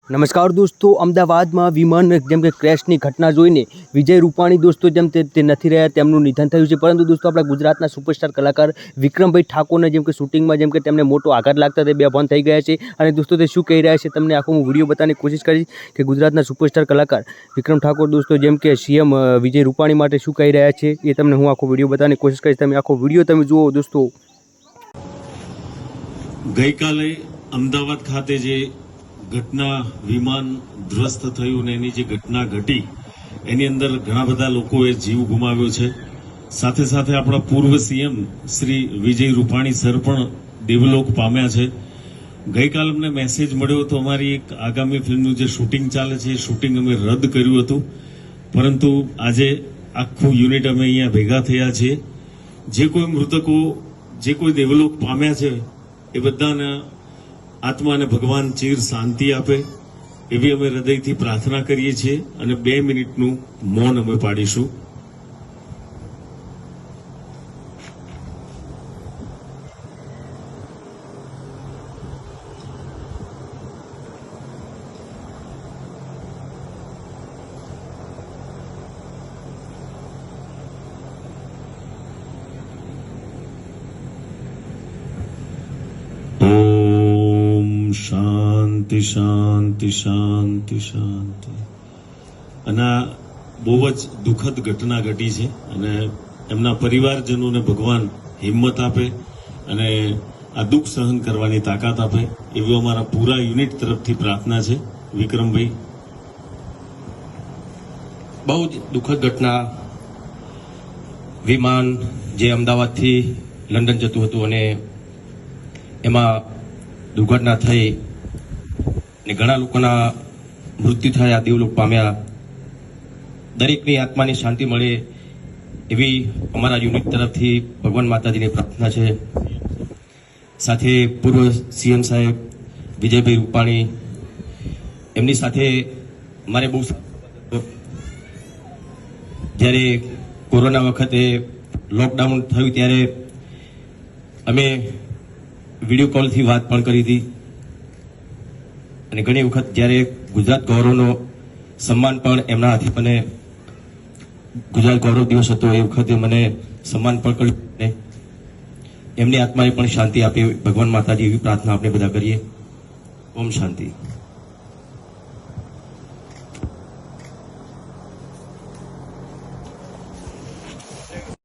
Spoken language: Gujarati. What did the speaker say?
નમસ્કાર દોસ્તો, અમદાવાદમાં વિમાન જેમ કે ક્રેશની ઘટના જોઈને વિજય રૂપાણી દોસ્તો જેમ તે નથી રહ્યા, તેમનું નિધન થયું છે. પરંતુ દોસ્તો આપણા ગુજરાતના સુપરસ્ટાર કલાકાર વિક્રમભાઈ ઠાકોરને જેમ કે શૂટિંગમાં જેમ કે તેમને મોટો આઘાત લાગતા તે બેભાન થઈ ગયા છે. અને દોસ્તો તે શું કહી રહ્યા છે તમને આખો હું વિડીયો બતાવવાની કોશિશ કરીશ કે ગુજરાતના સુપરસ્ટાર કલાકાર વિક્રમ ઠાકોર દોસ્તો જેમ કે સીએમ વિજય રૂપાણી માટે શું કહી રહ્યા છે એ તમને હું આખો વિડીયો બતાવવાની કોશિશ કરીશ. તમે આખો વિડીયો તમે જુઓ દોસ્તો. ગઈકાલે અમદાવાદ ખાતે જે ઘટના વિમાન ધ્વસ્ત થયું ને એની જે ઘટના ઘટી એની અંદર ઘણા બધા લોકોએ જીવ ગુમાવ્યો છે. સાથે સાથે આપણા પૂર્વ સીએમ શ્રી વિજય રૂપાણી સર પણ દેવલોક પામ્યા છે. ગઈકાલ અમને મેસેજ મળ્યો હતો અમારી એક આગામી ફિલ્મનું જે શૂટિંગ ચાલે છે એ શૂટિંગ અમે રદ કર્યું હતું, પરંતુ આજે આખું યુનિટ અમે અહીંયા ભેગા થયા છીએ. જે કોઈ મૃતકો જે કોઈ દેવલોક પામ્યા છે એ બધાના આત્માને ભગવાન ચીર શાંતિ આપે એવી અમે હૃદયથી પ્રાર્થના કરીએ છીએ અને 2 મિનિટનું મૌન અમે પાડીશું. શાંતિ શાંતિ શાંતિ શાંતિ. અને આ બહુ જ દુઃખદ ઘટના ઘટી છે અને એમના પરિવારજનોને ભગવાન હિંમત આપે અને આ દુઃખ સહન કરવાની તાકાત આપે એવી અમારા પૂરા યુનિટ તરફથી પ્રાર્થના છે. વિક્રમભાઈ. બહુ જ દુઃખદ ઘટના. વિમાન જે અમદાવાદથી લંડન જતું હતું અને એમાં દુર્ઘટના થઈ અને ઘણા લોકોના મૃત્યુ થયા, દેવલોક પામ્યા. દરેકની આત્માની શાંતિ મળે એવી અમારા યુનિટ તરફથી ભગવાન માતાજીની પ્રાર્થના છે. સાથે પૂર્વ સીએમ સાહેબ વિજયભાઈ રૂપાણી, એમની સાથે મારે બહુ જ્યારે કોરોના વખતે લોકડાઉન થયું ત્યારે અમે વિડીયો કોલથી વાત પણ કરી હતી અને ઘણી વખત જ્યારે ગુજરાત ગૌરવનો સન્માન પણ એમના હાથે મને ગુજરાત ગૌરવ દિવસ હતો એ વખતે મને સન્માન પણ કર્યું. એમની આત્માને પણ શાંતિ આપે ભગવાન માતાજી એવી પ્રાર્થના આપણે બધા કરીએ. ઓમ શાંતિ.